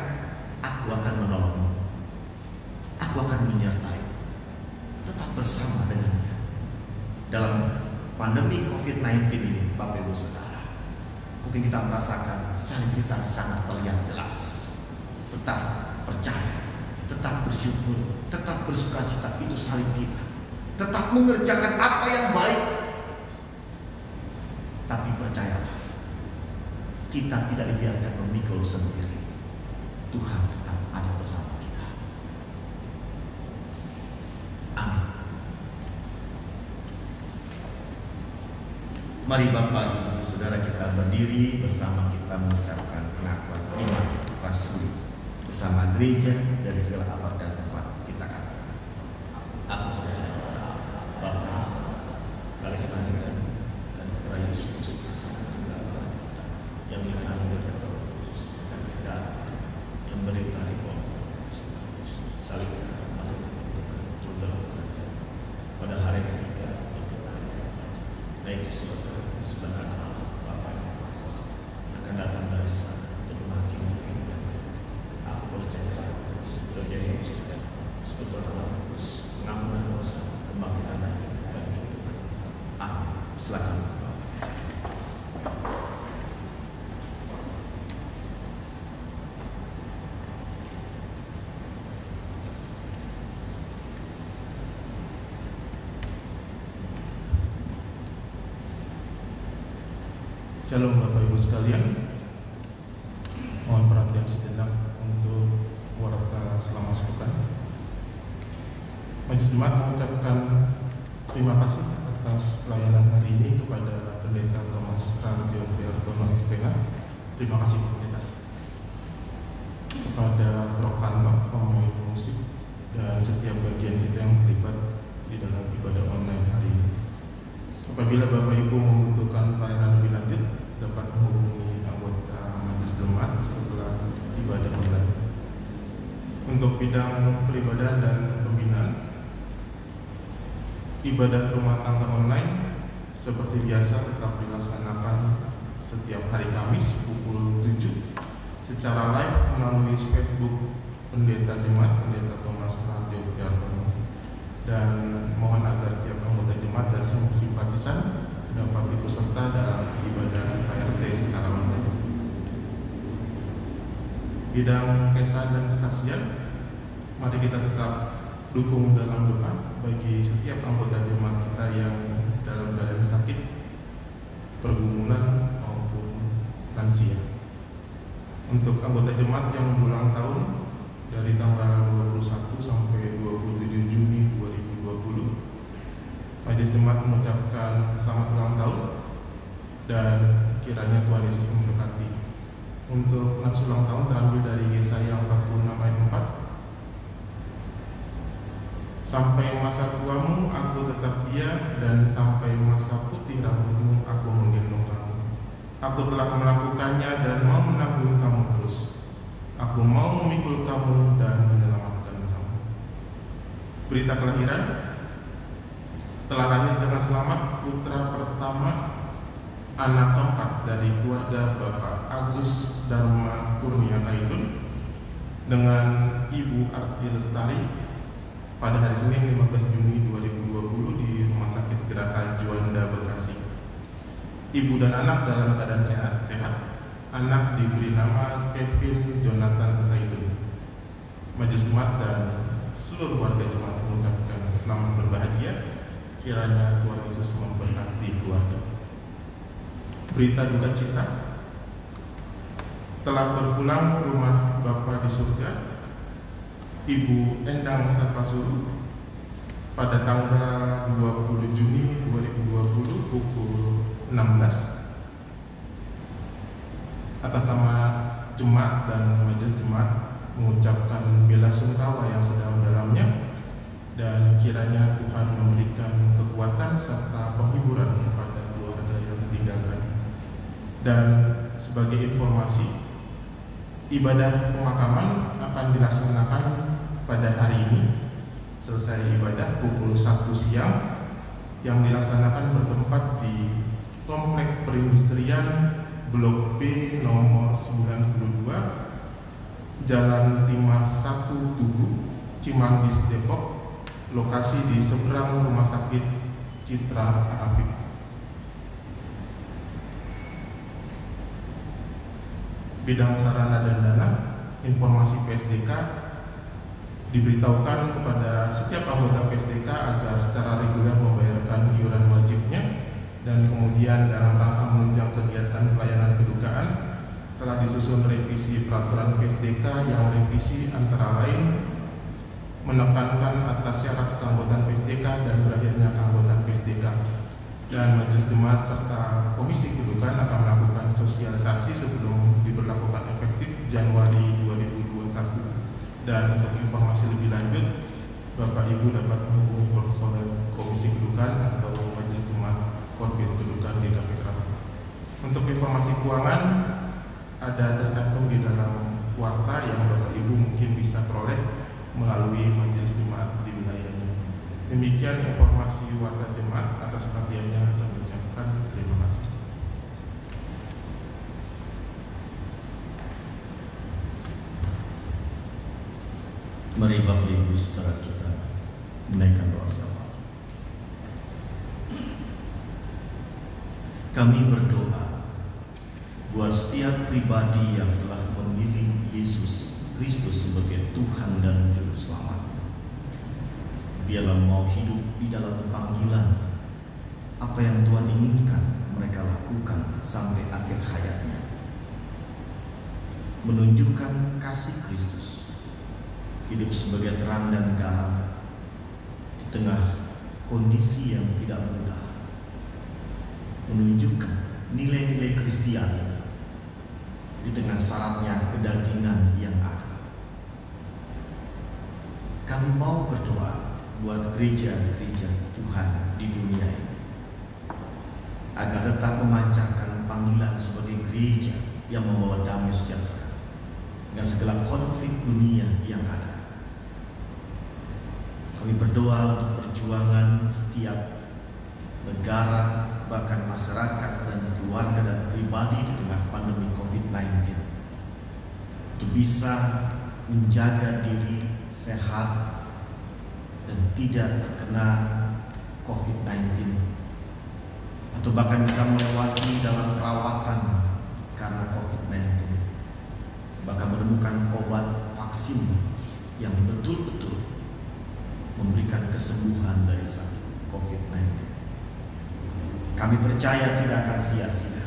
aku akan menolongmu, aku akan menyertai. Tetap bersama dengannya. Dalam pandemi COVID-19 ini, Bapak Ibu Saudara, mungkin kita merasakan salib kita sangat terlihat jelas. Tetap percaya, tetap bersyukur, tetap bersukacita, itu salib kita. Tetap mengerjakan apa yang baik. Tapi percayalah, kita tidak dibiarkan memikul sendiri. Tuhan tetap ada bersama kita. Amin. Mari Bapak Ibu Saudara kita berdiri bersama, kita mengucapkan pengakuan iman rasuli bersama gereja dari segala abad dan tempat. Kita katakan, aku percaya pada Bapa, kali kelahiran dan kepada Yesus yang dikandung dan yang berita di bawah salib untuk dalam kerajaan pada hari ketiga naik ke surga sebelah Allah Bapa yang kuasa akan datang dari sana untuk menghakimi kehidupan. Aku percaya terjadi mujizat sekutu Roh Kudus, pengampunan dosa, kebangkitan dari dan hidup. Amin. Silakan. Shalom Bapak Ibu sekalian, mohon perhatian sejenak untuk warta selama sepekan. Majelis Jemaat mengucapkan terima kasih atas pelayanan hari ini kepada Pendeta Thomas Radio Priartono STH. Terima kasih Pendeta. Kepada Prokantor pemain musik dan setiap bagian kita yang terlibat di dalam ibadah online hari ini. Apabila Bapak Ibu membutuhkan pelayanan lebih lanjut, dapat menghubungi anggota Majelis Jemaat setelah ibadah online. Untuk bidang peribadahan dan pembinaan, ibadah rumah tangga online seperti biasa tetap dilaksanakan setiap hari Kamis pukul 7 secara live melalui Facebook Pendeta Jemaat Pendeta Thomas Radio Priartono. dan mohon agar setiap anggota jemaat dan simpatisan dapat ikut serta dalam ibadah KRT secara online. Bidang kesan dan kesaksian, mari kita tetap dukung dalam doa bagi setiap anggota jemaat kita yang dalam keadaan sakit, pergumulan maupun lansia. Untuk anggota jemaat yang berulang tahun dari tanggal 21 sampai 27 Juni 2020, Majelis Jemaat mengucapkan selamat ulang tahun dan kiranya Tuhan Yesus memberkati. Untuk nats ulang tahun terambil dari Yesaya 46 ayat 4. Sampai masa tuamu aku tetap dia, dan sampai masa putih rambutmu aku menggendong kamu. Aku telah melakukannya dan mau menanggung kamu terus. Aku mau memikul kamu dan menyelamatkan kamu. Berita kelahiran: telah lahir dengan selamat putra pertama, anak keempat dari keluarga Bapak Agus Dharma Kurnia Kaidun dengan Ibu Arti Lestari pada hari Senin 15 Juni 2020 di Rumah Sakit Geraha Juanda, Bekasi. Ibu dan anak dalam keadaan sehat. Anak diberi nama Kevin Jonathan Kaidun. Majelis Jemaat dan seluruh warga jemaat mengucapkan selamat berbahagia. Kiranya Tuhan Yesus memberkati keluarga. Berita duka cita: telah berpulang ke rumah Bapa di surga Ibu Endang Sapasulu pada tanggal 20 Juni 2020 pukul 16. Atas nama jemaat dan majelis jemaat mengucapkan bela sungkawa yang sedalam-dalamnya, dan kiranya Tuhan memberikan kekuatan serta penghiburan kepada keluarga yang ditinggalkan. Dan sebagai informasi, ibadah pemakaman akan dilaksanakan pada hari ini. Selesai ibadah pukul 1 siang yang dilaksanakan bertempat di Komplek Perindustrian Blok B nomor 92, Jalan Timah 1 Tugu, Cimanggis, Depok. Lokasi di seberang Rumah Sakit Citra Arafik. Bidang sarana dan dana, informasi PSDK diberitahukan kepada setiap anggota PSDK agar secara reguler membayarkan iuran wajibnya, dan kemudian dalam rangka menunjang kegiatan pelayanan kedukaan telah disusun revisi peraturan PSDK yang revisi antara lain menekankan atas syarat keanggotaan PSDK dan berakhirnya keanggotaan PSDK. Dan Majelis Jemaat serta Komisi Kedukaan akan melakukan sosialisasi sebelum diberlakukan efektif Januari 2021. Dan untuk informasi lebih lanjut, Bapak Ibu dapat menghubungi personel Komisi Kedukaan atau Majelis Jemaat Korbit Kedukaan GKP Keramat. Untuk informasi keuangan ada tercantum di dalam warta yang Bapak Ibu mungkin bisa peroleh melalui Majelis Jemaat di wilayahnya. Demikian informasi warta jemaat. Atas perhatiannya kami ucapkan terima kasih. Mari Bapak Ibu saudara kita menaikkan doa sama. Kami berdoa buat setiap pribadi yang telah memilih Yesus Kristus sebagai Tuhan dan Juru Selamatnya. Biarlah mau hidup di dalam panggilan apa yang Tuhan inginkan mereka lakukan sampai akhir hayatnya. Menunjukkan kasih Kristus, hidup sebagai terang dan garam di tengah kondisi yang tidak mudah. Menunjukkan nilai-nilai Kristiani di tengah syaratnya kedagingan yang ada. Kami mau berdoa buat gereja-gereja Tuhan di dunia ini agar tetap memancarkan panggilan sebagai gereja yang membawa damai sejahtera dengan segala konflik dunia yang ada. Kami berdoa untuk perjuangan setiap negara, bahkan masyarakat dan keluarga dan pribadi di tengah pandemi COVID-19 untuk bisa menjaga diri sehat dan tidak terkena COVID-19, atau bahkan bisa melewati dalam perawatan karena COVID-19, bahkan menemukan obat vaksin yang betul-betul memberikan kesembuhan dari sakit COVID-19. Kami percaya tidak akan sia-sia.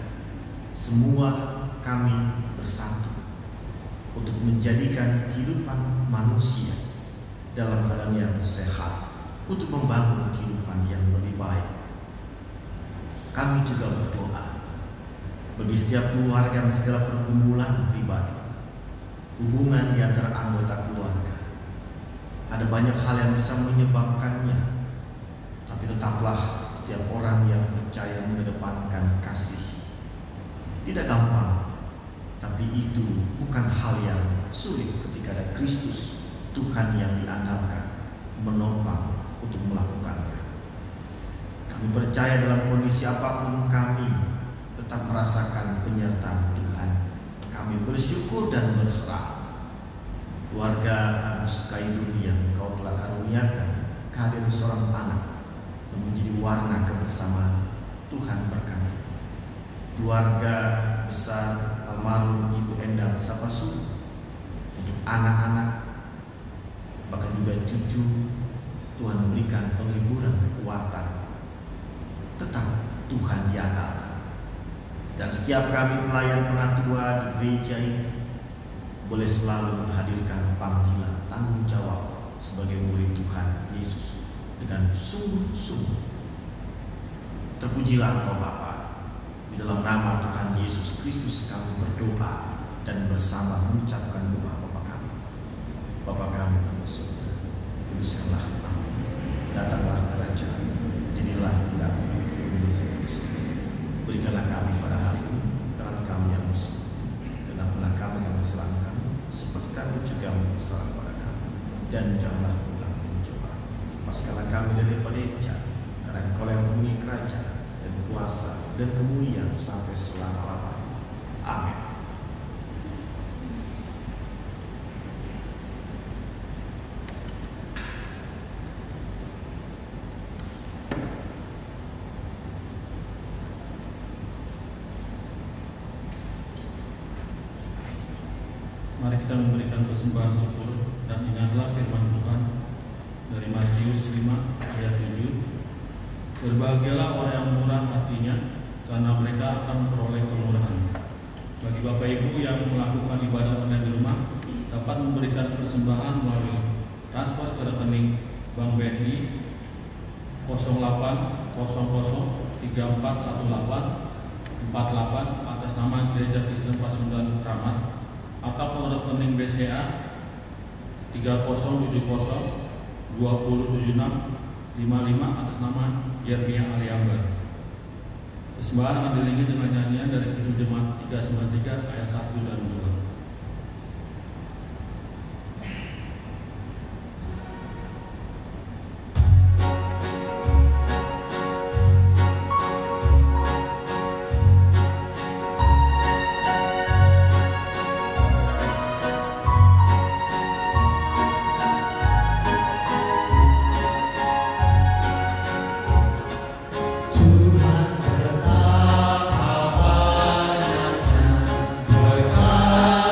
Semua kami bersatu untuk menjadikan kehidupan manusia dalam keadaan yang sehat, untuk membangun kehidupan yang lebih baik. Kami juga berdoa bagi setiap keluarga dan segala pergumulan pribadi, hubungan di antara anggota keluarga. Ada banyak hal yang bisa menyebabkannya, tapi tetaplah setiap orang yang percaya mengedepankan kasih. Tidak gampang, tapi itu bukan hal yang sulit ketika ada Kristus, Tuhan yang diandalkan, menopang untuk melakukannya. Kami percaya dalam kondisi apapun kami tetap merasakan penyertaan Tuhan. Kami bersyukur dan berserah. Keluarga Agus Kaidun yang Kau telah karuniakan kehadiran seorang anak yang menjadi warna kebersamaan, Tuhan berkati. Keluarga besar almarhum Ibu Endang Sapasu, untuk anak-anak bahkan juga cucu, Tuhan berikan penghiburan, kekuatan. Tetap Tuhan diandalkan. Dan setiap kami pelayan penatua di gereja ini boleh selalu menghadirkan panggilan tanggung jawab sebagai murid Tuhan Yesus dengan sungguh-sungguh. Terpujilah Engkau Bapa. Di dalam nama Tuhan Yesus Kristus kami berdoa dan bersama mengucapkan doa Bapa kami. Bapa kami di surga, kuduskanlah namamu, datanglah kerajaan, jadilah kehendak-Mu di surga. Berikanlah kami pada hari ini terang kami yang musuh, dan ampunilah kami yang kesalahan kami, seperti kami juga bersalah pada kami, dan janganlah pulang mencoba. Lepaskanlah kami daripada yang jahat, karena Engkau yang mempunyai kerajaan dan kuasa dan kemuliaan sampai selama-lamanya. Amin. Mari kita memberikan persembahan syukur dan ingatlah firman Tuhan dari Matius 5 ayat 7. Berbahagialah orang yang murah hatinya, karena mereka akan memperoleh kemurahan. Bagi Bapak Ibu yang melakukan ibadah online di rumah, dapat memberikan persembahan melalui transfer ke rekening Bank BNI 0800341848 atas nama Gereja Kristen Pasundan Kramat, atau ke rekening BCA 3070207655 atas nama Yermia Aliambar. Persembahan akan diiringi dengan nyanyian dari Kidung Jemaat 393 ayat 1 dan 2. Tuhan bertapa banyak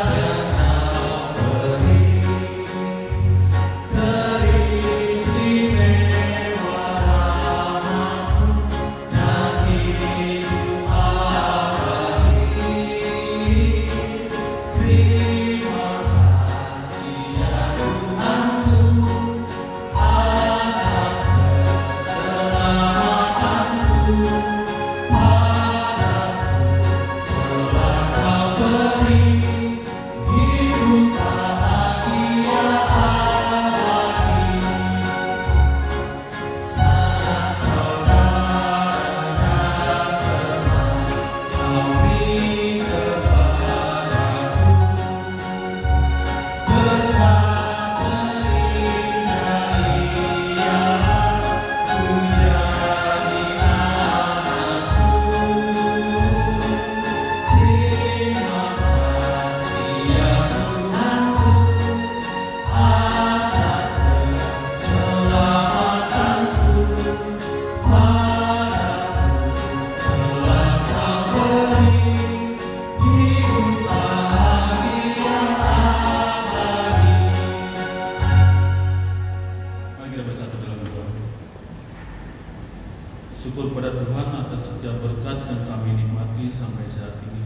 Syukur pada Tuhan atas setiap berkat yang kami nikmati sampai saat ini.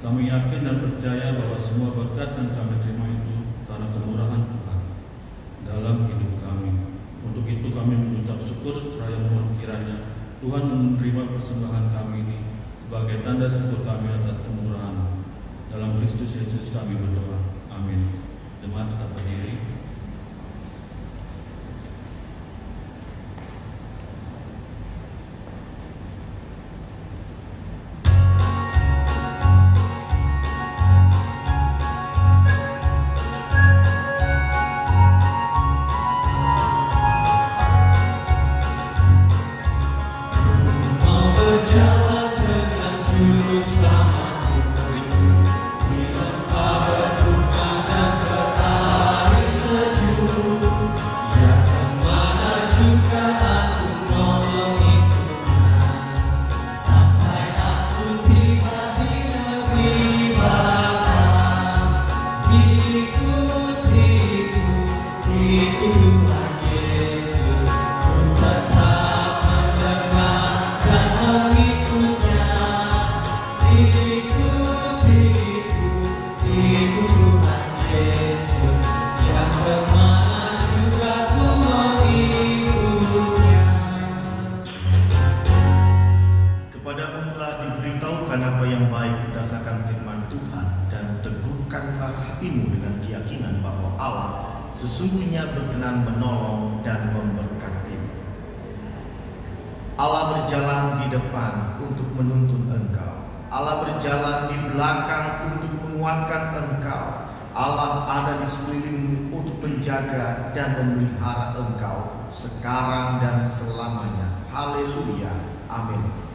Kami yakin dan percaya bahwa semua berkat yang kami terima itu karena kemurahan Tuhan dalam hidup kami. Untuk itu kami mengucap syukur seraya mohon kiranya Tuhan menerima persembahan kami ini sebagai tanda syukur kami atas kemurahan. Dalam Kristus Yesus kami berdoa. Amin. Jemaat tetap berdiri. Sesungguhnya berkenan menolong dan memberkati. Allah berjalan di depan untuk menuntun engkau. Allah berjalan di belakang untuk menguatkan engkau. Allah ada di sekelilingmu untuk menjaga dan memelihara engkau sekarang dan selamanya. Haleluya. Amin.